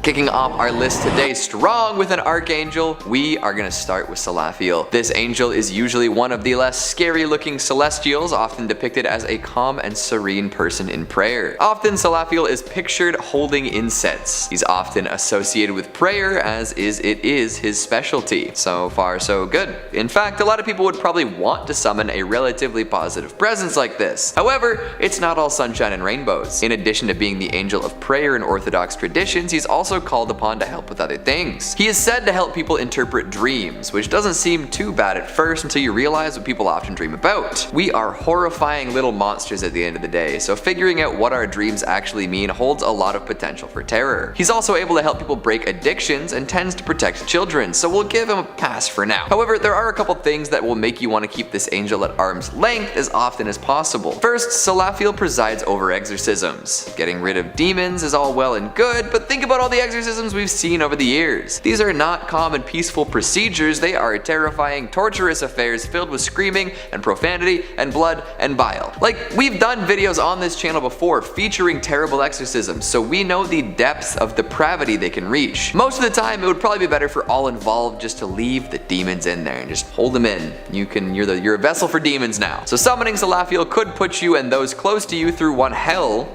Kicking off our list today strong with an archangel, we are going to start with Salafio. This angel is usually one of the less scary looking celestials, often depicted as a calm and serene person in prayer. Often Salafio is pictured holding incense. He's often associated with prayer, as it is his specialty. So far so good. In fact, a lot of people would probably want to summon a relatively positive presence like this. However, it's not all sunshine and rainbows. In addition to being the angel of prayer in Orthodox traditions, he's also called upon to help with other things. He is said to help people interpret dreams, which doesn't seem too bad at first until you realize what people often dream about. We are horrifying little monsters at the end of the day, so figuring out what our dreams actually mean holds a lot of potential for terror. He's also able to help people break addictions and tends to protect children, so we'll give him a pass for now. However, there are a couple things that will make you want to keep this angel at arm's length as often as possible. First, Salafio presides over exorcisms. Getting rid of demons is all well and good, but think about all the exorcisms we've seen over the years. These are not common peaceful procedures, they are terrifying, torturous affairs filled with screaming and profanity and blood and bile. Like, we've done videos on this channel before featuring terrible exorcisms, so we know the depths of depravity they can reach. Most of the time, it would probably be better for all involved just to leave the demons in there and just hold them in. You're a vessel for demons now. So summoning Salafio could put you and those close to you through one hell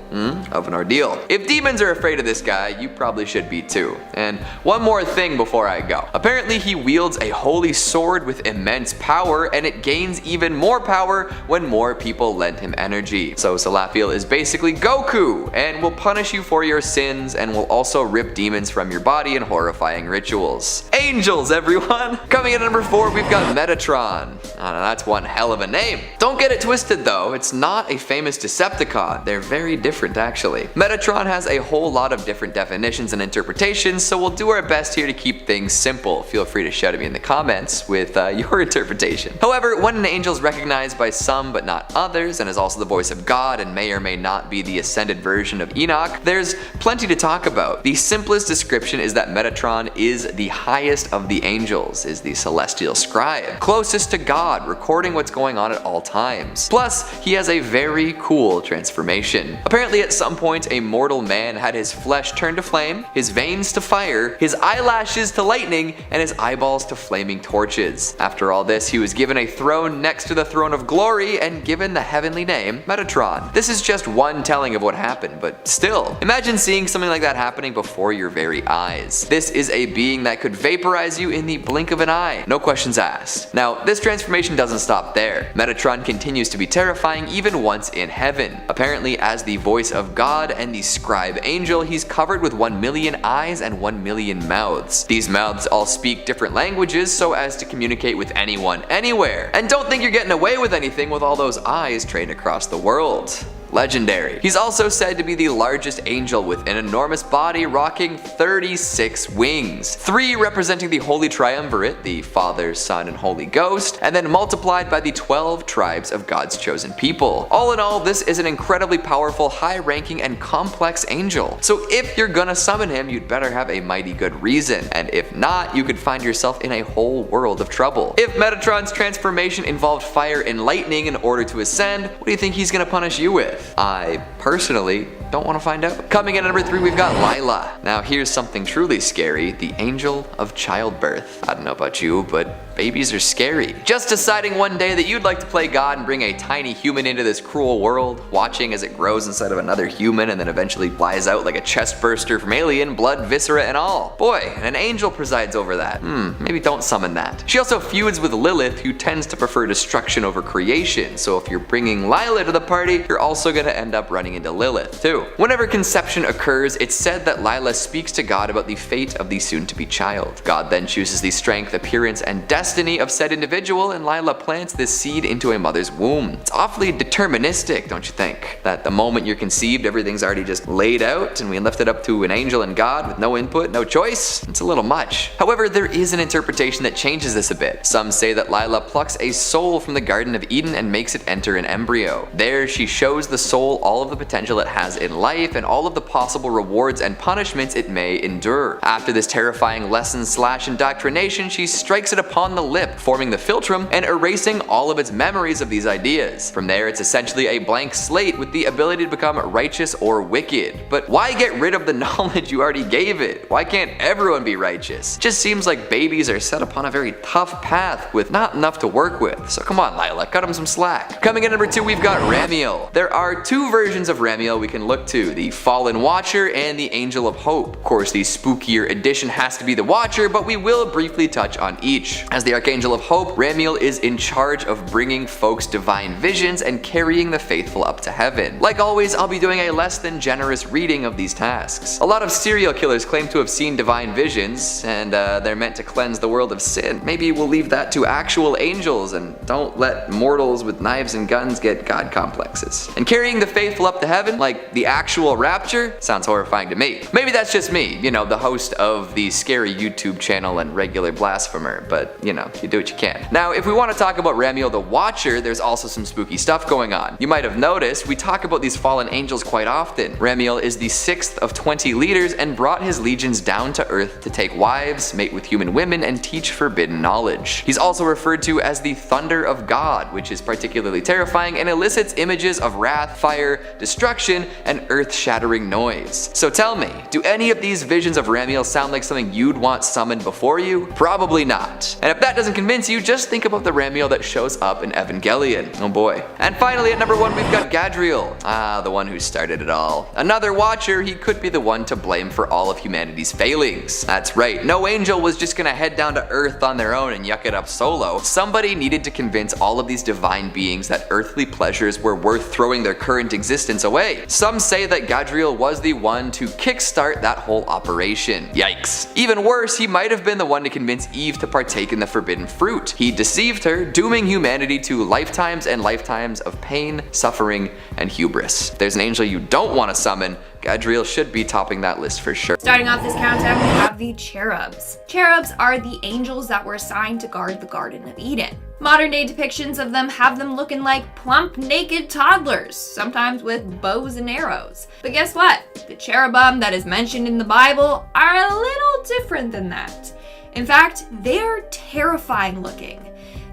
of an ordeal. If demons are afraid of this guy, you probably should be too. And one more thing before I go. Apparently he wields a holy sword with immense power, and it gains even more power when more people lend him energy. So Salafio is basically Goku, and will punish you for your sins, and will also rip demons from your body in horrifying rituals. Angels, everyone! Coming in at number 4, we've got Metatron. That's one hell of a name. Don't get it twisted though, it's not a famous Decepticon. They're very different actually. Metatron has a whole lot of different definitions and interpretations, so we'll do our best here to keep things simple. Feel free to shout at me in the comments with your interpretation. However, when an angel is recognized by some but not others, and is also the voice of God and may or may not be the ascended version of Enoch, there's plenty to talk about. The simplest description is that Metatron is the highest of the angels, is the celestial scribe, closest to God, recording what's going on at all times. Plus, he has a very cool transformation. Apparently at some point a mortal man had his flesh turn to flame, his veins to fire, his eyelashes to lightning, and his eyeballs to flaming torches. After all this, he was given a throne next to the throne of glory and given the heavenly name Metatron. This is just one telling of what happened, but still, imagine seeing something like that happening before your very eyes. This is a being that could vaporize you in the blink of an eye. No questions asked. Now, this transformation doesn't stop there. Metatron continues to be terrifying even once in heaven. Apparently, as the voice of God and the scribe angel, he's covered with 1 million eyes and 1 million mouths. These mouths all speak different languages so as to communicate with anyone, anywhere. And don't think you're getting away with anything with all those eyes trained across the world. Legendary. He's also said to be the largest angel with an enormous body rocking 36 wings. 3 representing the Holy Triumvirate, the Father, Son, and Holy Ghost, and then multiplied by the 12 tribes of God's chosen people. All in all, this is an incredibly powerful, high-ranking, and complex angel. So if you're gonna summon him, you'd better have a mighty good reason, and if not, you could find yourself in a whole world of trouble. If Metatron's transformation involved fire and lightning in order to ascend, what do you think he's gonna punish you with? I personally don't want to find out. Coming in at number 3, we've got Lila. Now here's something truly scary, the angel of childbirth. I don't know about you, but babies are scary. Just deciding one day that you'd like to play God and bring a tiny human into this cruel world, watching as it grows inside of another human and then eventually flies out like a chest burster from Alien, blood, viscera, and all. Boy, and an angel presides over that. Maybe don't summon that. She also feuds with Lilith, who tends to prefer destruction over creation, so if you're bringing Lila to the party, you're also gonna end up running into Lilith too. Whenever conception occurs, it's said that Lila speaks to God about the fate of the soon-to-be child. God then chooses the strength, appearance, and destiny of said individual, and Lila plants this seed into a mother's womb. It's awfully deterministic, don't you think? That the moment you're conceived, everything's already just laid out, and we left it up to an angel and God with no input, no choice? It's a little much. However, there is an interpretation that changes this a bit. Some say that Lila plucks a soul from the Garden of Eden and makes it enter an embryo. There, she shows the soul all of the potential it has in life and all of the possible rewards and punishments it may endure. After this terrifying lesson/indoctrination, she strikes it upon the lip, forming the philtrum and erasing all of its memories of these ideas. From there, it's essentially a blank slate with the ability to become righteous or wicked. But why get rid of the knowledge you already gave it? Why can't everyone be righteous? Just seems like babies are set upon a very tough path with not enough to work with. So come on, Lila, cut them some slack. Coming in number 2, we've got Ramil. There are 2 versions of Ramil we can look to, the Fallen Watcher and the Angel of Hope. Of course, the spookier edition has to be the Watcher, but we will briefly touch on each. As the Archangel of Hope, Ramil is in charge of bringing folks divine visions and carrying the faithful up to heaven. Like always, I'll be doing a less than generous reading of these tasks. A lot of serial killers claim to have seen divine visions, and they're meant to cleanse the world of sin. Maybe we'll leave that to actual angels and don't let mortals with knives and guns get god complexes. And carrying the faithful up to heaven, like the actual rapture, sounds horrifying to me. Maybe that's just me, you know, the host of the scary YouTube channel and regular blasphemer, but you know, you do what you can. Now, if we want to talk about Ramil the Watcher, there's also some spooky stuff going on. You might have noticed, we talk about these fallen angels quite often. Ramil is the 6th of 20 leaders and brought his legions down to earth to take wives, mate with human women, and teach forbidden knowledge. He's also referred to as the Thunder of God, which is particularly terrifying and elicits images of wrath, fire, destruction, and earth-shattering noise. So tell me, do any of these visions of Ramil sound like something you'd want summoned before you? Probably not. And if that doesn't convince you, just think about the Ramil that shows up in Evangelion. Oh boy. And finally, at number 1, we've got Gadriel. The one who started it all. Another Watcher, he could be the one to blame for all of humanity's failings. That's right, no angel was just gonna head down to Earth on their own and yuck it up solo. Somebody needed to convince all of these divine beings that earthly pleasures were worth throwing their current existence away. Some say that Gadriel was the one to kickstart that whole operation. Yikes. Even worse, he might have been the one to convince Eve to partake in the forbidden fruit. He deceived her, dooming humanity to lifetimes and lifetimes of pain, suffering, and hubris. If there's an angel you don't want to summon, Gadriel should be topping that list for sure. Starting off this countdown, we have the Cherubs. Cherubs are the angels that were assigned to guard the Garden of Eden. Modern day depictions of them have them looking like plump, naked toddlers, sometimes with bows and arrows. But guess what? The cherubim that is mentioned in the Bible are a little different than that. In fact, they are terrifying looking.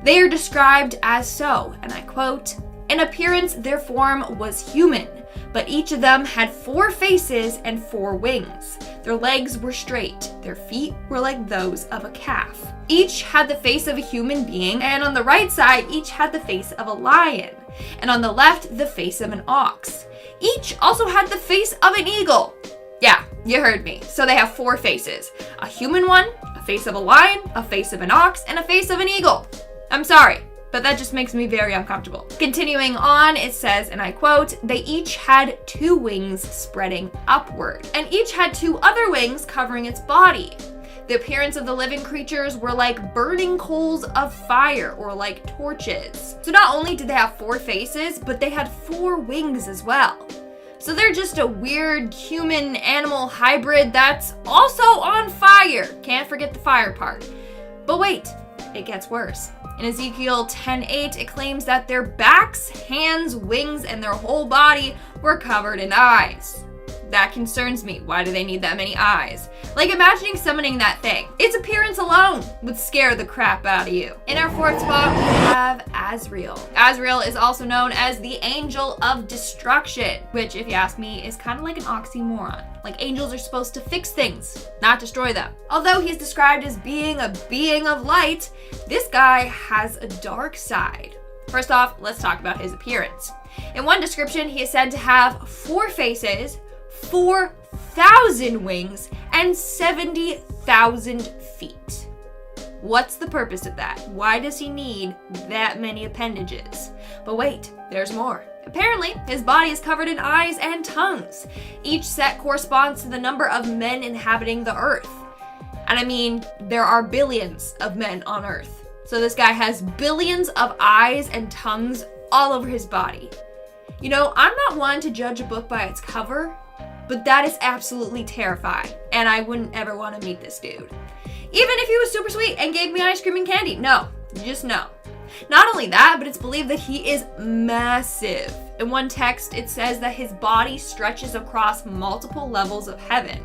They are described as so, and I quote, "In appearance their form was human, but each of them had 4 faces and 4 wings. Their legs were straight, their feet were like those of a calf. Each had the face of a human being, and on the right side each had the face of a lion, and on the left the face of an ox. Each also had the face of an eagle." Yeah, you heard me. So they have 4 faces. A human one, a face of a lion, a face of an ox, and a face of an eagle. I'm sorry, but that just makes me very uncomfortable. Continuing on, it says, and I quote, "They each had 2 wings spreading upward, and each had 2 other wings covering its body. The appearance of the living creatures were like burning coals of fire or like torches." So not only did they have 4 faces, but they had 4 wings as well. So they're just a weird human-animal hybrid that's also on fire. Can't forget the fire part. But wait, it gets worse. In Ezekiel 10:8, it claims that their backs, hands, wings, and their whole body were covered in eyes. That concerns me. Why do they need that many eyes? Like, imagining summoning that thing. Its appearance alone would scare the crap out of you. In our 4th spot, we have Azrael. Azrael is also known as the Angel of Destruction, which, if you ask me, is kind of like an oxymoron. Like, angels are supposed to fix things, not destroy them. Although he's described as being a being of light, this guy has a dark side. First off, let's talk about his appearance. In one description, he is said to have 4 faces, 4,000 wings, and 70,000 feet. What's the purpose of that? Why does he need that many appendages? But wait, there's more. Apparently, his body is covered in eyes and tongues. Each set corresponds to the number of men inhabiting the earth. And I mean, there are billions of men on earth. So this guy has billions of eyes and tongues all over his body. You know, I'm not one to judge a book by its cover, but that is absolutely terrifying, and I wouldn't ever want to meet this dude. Even if he was super sweet and gave me ice cream and candy, no, just no. Not only that, but it's believed that he is massive. In one text, it says that his body stretches across multiple levels of heaven.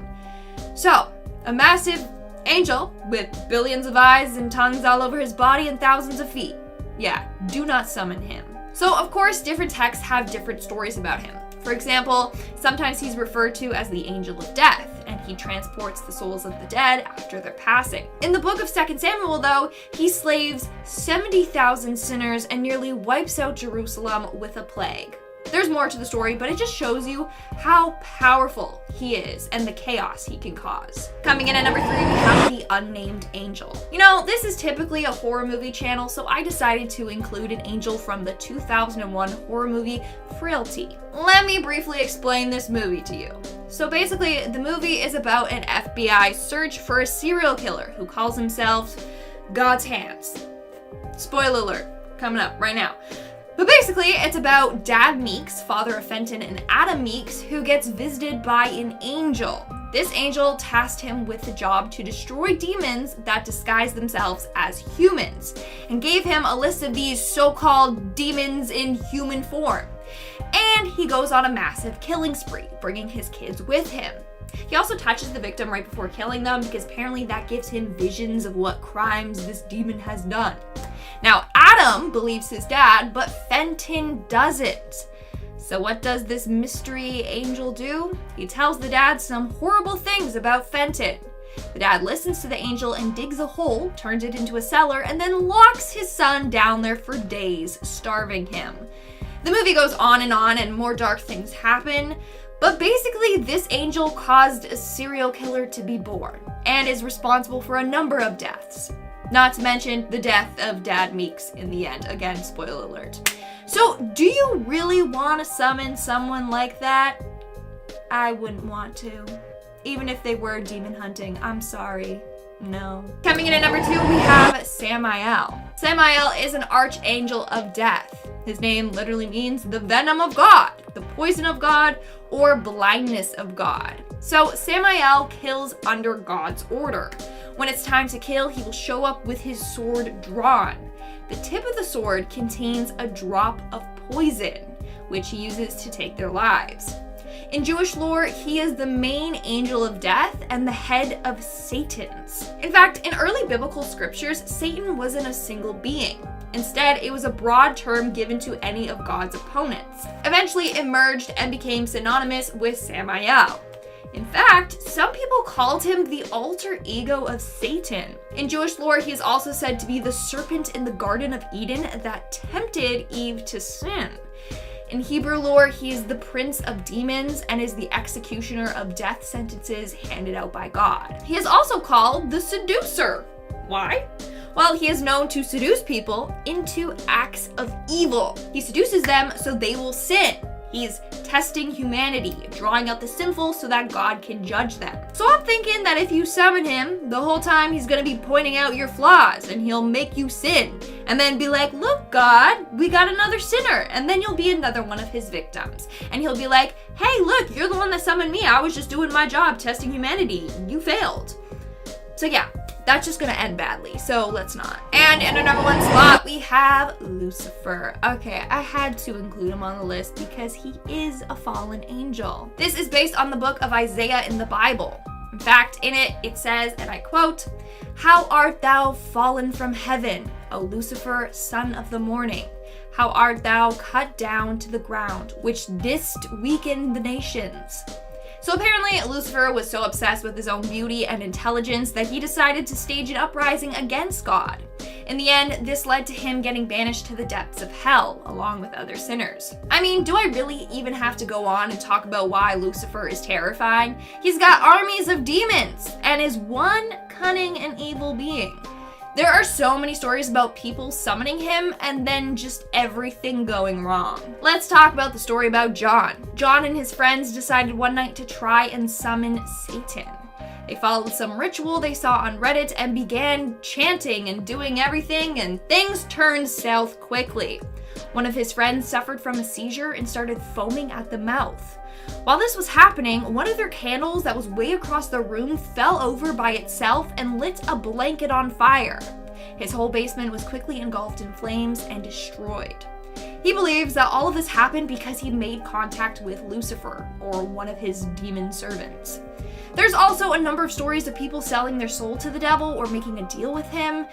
So, a massive angel with billions of eyes and tongues all over his body and thousands of feet. Yeah, do not summon him. So, of course, different texts have different stories about him. For example, sometimes he's referred to as the angel of death, and he transports the souls of the dead after their passing. In the book of 2 Samuel, though, he slays 70,000 sinners and nearly wipes out Jerusalem with a plague. There's more to the story, but it just shows you how powerful he is and the chaos he can cause. Coming in at number 3, we have the Unnamed Angel. You know, this is typically a horror movie channel, so I decided to include an angel from the 2001 horror movie Frailty. Let me briefly explain this movie to you. So basically, the movie is about an FBI search for a serial killer who calls himself God's Hands. Spoiler alert, coming up right now. But basically, it's about Dad Meeks, father of Fenton, and Adam Meeks, who gets visited by an angel. This angel tasked him with the job to destroy demons that disguise themselves as humans, and gave him a list of these so-called demons in human form. And he goes on a massive killing spree, bringing his kids with him. He also touches the victim right before killing them because apparently that gives him visions of what crimes this demon has done. Now, Adam believes his dad, but Fenton doesn't. So what does this mystery angel do? He tells the dad some horrible things about Fenton. The dad listens to the angel and digs a hole, turns it into a cellar, and then locks his son down there for days, starving him. The movie goes on and more dark things happen. But basically, this angel caused a serial killer to be born and is responsible for a number of deaths. Not to mention the death of Dad Meeks in the end. Again, spoiler alert. So, do you really want to summon someone like that? I wouldn't want to. Even if they were demon hunting, I'm sorry. No. Coming in at number 2, we have Samiel. Samiel is an archangel of death. His name literally means the venom of God, the poison of God, or blindness of God. So Samiel kills under God's order. When it's time to kill, he will show up with his sword drawn. The tip of the sword contains a drop of poison, which he uses to take their lives. In Jewish lore, he is the main angel of death and the head of Satan's. In fact, in early biblical scriptures, Satan wasn't a single being. Instead, it was a broad term given to any of God's opponents. Eventually, it merged and became synonymous with Samiel. In fact, some people called him the alter ego of Satan. In Jewish lore, he is also said to be the serpent in the Garden of Eden that tempted Eve to sin. In Hebrew lore, he is the prince of demons and is the executioner of death sentences handed out by God. He is also called the seducer. Why? Well, he is known to seduce people into acts of evil. He seduces them so they will sin. He's testing humanity, drawing out the sinful so that God can judge them. So I'm thinking that if you summon him, the whole time he's gonna be pointing out your flaws and he'll make you sin. And then be like, look, God, we got another sinner. And then you'll be another one of his victims. And he'll be like, hey, look, you're the one that summoned me. I was just doing my job, testing humanity. You failed. So yeah, that's just gonna end badly, so let's not. And in our number 1 spot, we have Lucifer. Okay, I had to include him on the list because he is a fallen angel. This is based on the book of Isaiah in the Bible. In fact, in it, it says, and I quote, "How art thou fallen from heaven, O Lucifer, son of the morning? How art thou cut down to the ground, which didst weaken the nations?" So apparently, Lucifer was so obsessed with his own beauty and intelligence that he decided to stage an uprising against God. In the end, this led to him getting banished to the depths of hell, along with other sinners. I mean, do I really even have to go on and talk about why Lucifer is terrifying? He's got armies of demons, and is one cunning and evil being. There are so many stories about people summoning him and then just everything going wrong. Let's talk about the story about John. John and his friends decided one night to try and summon Satan. They followed some ritual they saw on Reddit and began chanting and doing everything, and things turned south quickly. One of his friends suffered from a seizure and started foaming at the mouth. While this was happening, one of their candles that was way across the room fell over by itself and lit a blanket on fire. His whole basement was quickly engulfed in flames and destroyed. He believes that all of this happened because he made contact with Lucifer, or one of his demon servants. There's also a number of stories of people selling their soul to the devil or making a deal with him.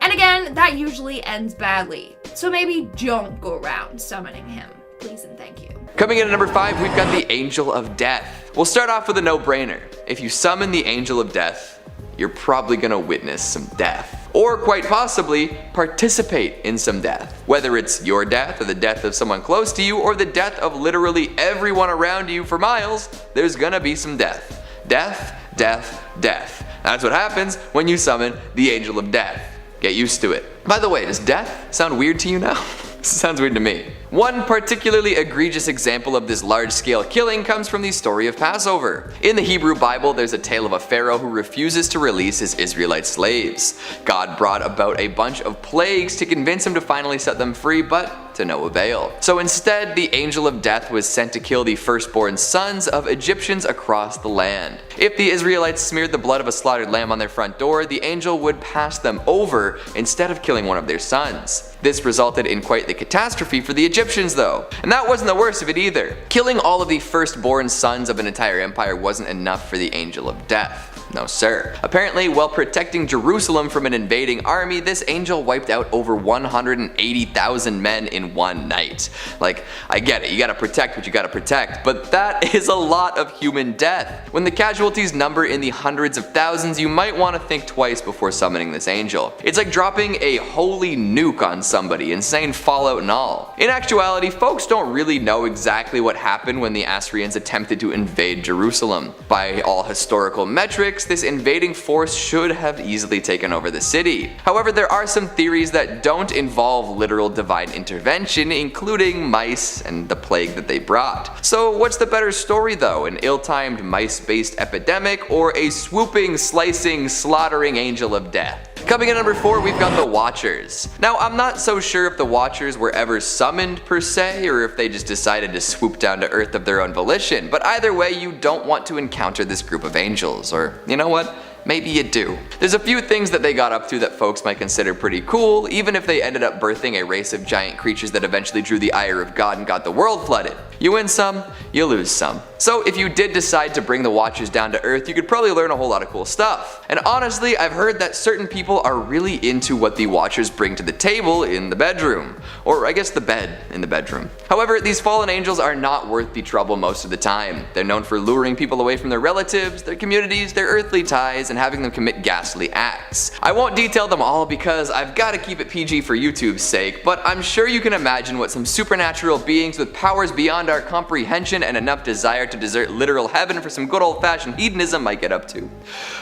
And again, that usually ends badly. So maybe don't go around summoning him. Please and thank you. Coming in at number 5, we've got the Angel of Death. We'll start off with a no-brainer. If you summon the Angel of Death, you're probably gonna witness some death. Or quite possibly, participate in some death. Whether it's your death or the death of someone close to you or the death of literally everyone around you for miles, there's gonna be some death. Death, death, death. That's what happens when you summon the Angel of Death. Get used to it. By the way, does death sound weird to you now? Sounds weird to me. One particularly egregious example of this large-scale killing comes from the story of Passover. In the Hebrew Bible, there's a tale of a pharaoh who refuses to release his Israelite slaves. God brought about a bunch of plagues to convince him to finally set them free, but to no avail. So instead, the Angel of Death was sent to kill the firstborn sons of Egyptians across the land. If the Israelites smeared the blood of a slaughtered lamb on their front door, the angel would pass them over instead of killing one of their sons. This resulted in quite the catastrophe for the Egyptians though. And that wasn't the worst of it either. Killing all of the firstborn sons of an entire empire wasn't enough for the Angel of Death. No sir. Apparently, while protecting Jerusalem from an invading army, this angel wiped out over 180,000 men in one night. Like, I get it, you gotta protect what you gotta protect, but that is a lot of human death. When the casualties number in the hundreds of thousands, you might want to think twice before summoning this angel. It's like dropping a holy nuke on somebody, insane fallout and all. In actuality, folks don't really know exactly what happened when the Assyrians attempted to invade Jerusalem. By all historical metrics, this invading force should have easily taken over the city. However, there are some theories that don't involve literal divine intervention, including mice and the plague that they brought. So what's the better story though, an ill-timed mice-based epidemic or a swooping, slicing, slaughtering angel of death? Coming in at number 4, we've got the Watchers. Now, I'm not so sure if the Watchers were ever summoned per se, or if they just decided to swoop down to Earth of their own volition, but either way, you don't want to encounter this group of angels, or you know what? Maybe you do. There's a few things that they got up to that folks might consider pretty cool, even if they ended up birthing a race of giant creatures that eventually drew the ire of God and got the world flooded. You win some, you lose some. So if you did decide to bring the Watchers down to Earth, you could probably learn a whole lot of cool stuff. And honestly, I've heard that certain people are really into what the Watchers bring to the table in the bedroom. Or I guess the bed in the bedroom. However, these fallen angels are not worth the trouble most of the time. They're known for luring people away from their relatives, their communities, their earthly ties, and having them commit ghastly acts. I won't detail them all because I've got to keep it PG for YouTube's sake, but I'm sure you can imagine what some supernatural beings with powers beyond our comprehension and enough desire to desert literal heaven for some good old-fashioned hedonism might get up to.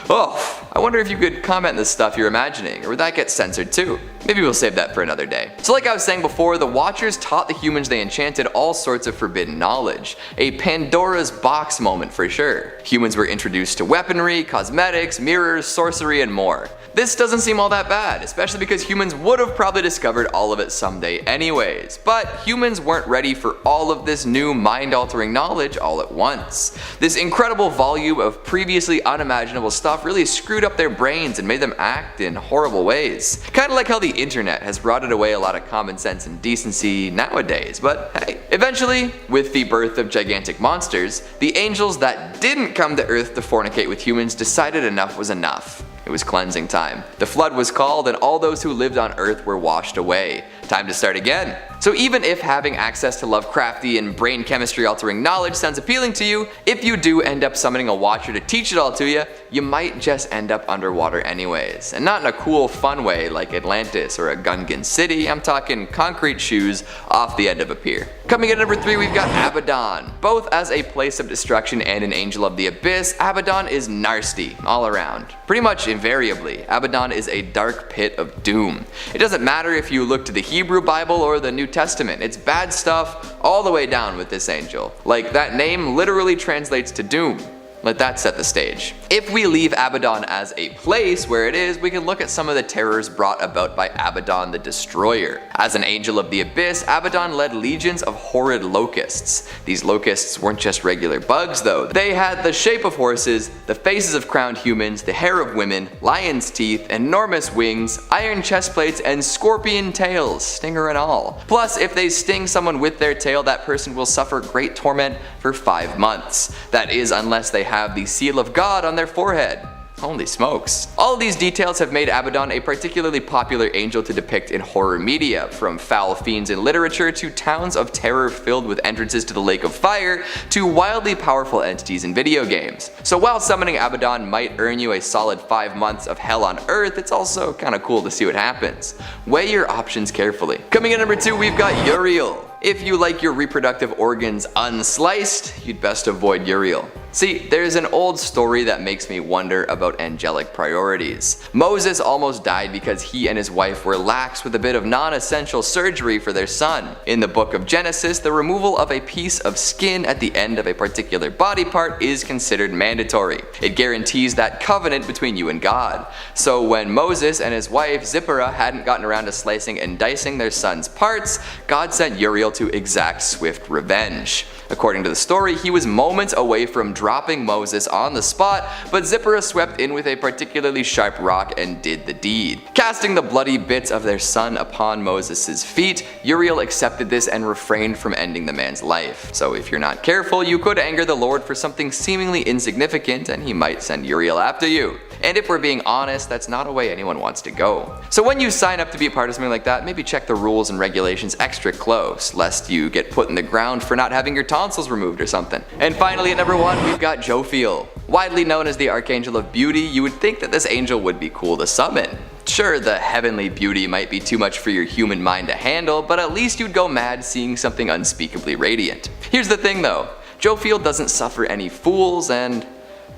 Oh, I wonder if you could comment this stuff you're imagining, or would that get censored too? Maybe we'll save that for another day. So like I was saying before, the Watchers taught the humans they enchanted all sorts of forbidden knowledge. A Pandora's box moment for sure. Humans were introduced to weaponry, cosmetics, mirrors, sorcery, and more. This doesn't seem all that bad, especially because humans would have probably discovered all of it someday anyways. But humans weren't ready for all of this new mind-altering knowledge all at once. This incredible volume of previously unimaginable stuff really screwed up their brains and made them act in horrible ways. Kinda like how the internet has rotted away a lot of common sense and decency nowadays, but hey. Eventually, with the birth of gigantic monsters, the angels that didn't come to Earth to fornicate with humans decided enough was enough. It was cleansing time. The flood was called and all those who lived on Earth were washed away. Time to start again. So even if having access to Lovecrafty and brain chemistry altering knowledge sounds appealing to you, if you do end up summoning a Watcher to teach it all to you, you might just end up underwater anyways. And not in a cool fun way like Atlantis or a Gungan city, I'm talking concrete shoes off the end of a pier. Coming in at number 3, we've got Abaddon. Both as a place of destruction and an angel of the abyss, Abaddon is nasty all around. Pretty much invariably, Abaddon is a dark pit of doom. It doesn't matter if you look to the Hebrew Bible or the New Testament, it's bad stuff all the way down with this angel. Like, that name literally translates to doom. let that set the stage. If we leave Abaddon as a place where it is, we can look at some of the terrors brought about by Abaddon the Destroyer. As an angel of the abyss, Abaddon led legions of horrid locusts. These locusts weren't just regular bugs though. They had the shape of horses, the faces of crowned humans, the hair of women, lion's teeth, enormous wings, iron chest plates, and scorpion tails, stinger and all. Plus, if they sting someone with their tail, that person will suffer great torment for 5 months. That is, unless they have the seal of God on their forehead. Holy smokes. All of these details have made Abaddon a particularly popular angel to depict in horror media, from foul fiends in literature to towns of terror filled with entrances to the lake of fire to wildly powerful entities in video games. So while summoning Abaddon might earn you a solid 5 months of hell on earth, it's also kinda cool to see what happens. Weigh your options carefully. Coming in number 2, we've got Uriel. If you like your reproductive organs unsliced, you'd best avoid Uriel. See, there's an old story that makes me wonder about angelic priorities. Moses almost died because he and his wife were lax with a bit of non-essential surgery for their son. In the book of Genesis, the removal of a piece of skin at the end of a particular body part is considered mandatory. It guarantees that covenant between you and God. So when Moses and his wife Zipporah hadn't gotten around to slicing and dicing their son's parts, God sent Uriel to exact swift revenge. According to the story, he was moments away from dropping Moses on the spot, but Zipporah swept in with a particularly sharp rock and did the deed. Casting the bloody bits of their son upon Moses' feet, Uriel accepted this and refrained from ending the man's life. So if you're not careful, you could anger the Lord for something seemingly insignificant and he might send Uriel after you. And if we're being honest, that's not a way anyone wants to go. So when you sign up to be a part of something like that, maybe check the rules and regulations extra close, lest you get put in the ground for not having your tonsils removed or something. And finally at number 1, we've got Jophiel. Widely known as the Archangel of Beauty, you would think that this angel would be cool to summon. Sure, the heavenly beauty might be too much for your human mind to handle, but at least you'd go mad seeing something unspeakably radiant. Here's the thing though, Jophiel doesn't suffer any fools, and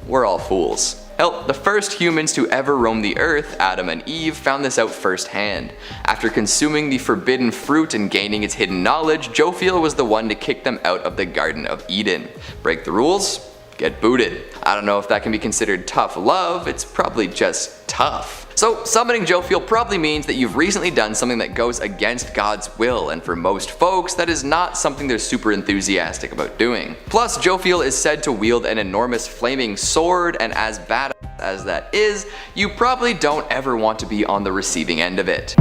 we're all fools. Hell, the first humans to ever roam the earth, Adam and Eve, found this out firsthand. After consuming the forbidden fruit and gaining its hidden knowledge, Jophiel was the one to kick them out of the Garden of Eden. Break the rules? Get booted. I don't know if that can be considered tough love, it's probably just tough. So summoning Jophiel probably means that you've recently done something that goes against God's will, and for most folks that is not something they're super enthusiastic about doing. Plus, Jophiel is said to wield an enormous flaming sword, and as badass as that is, you probably don't ever want to be on the receiving end of it.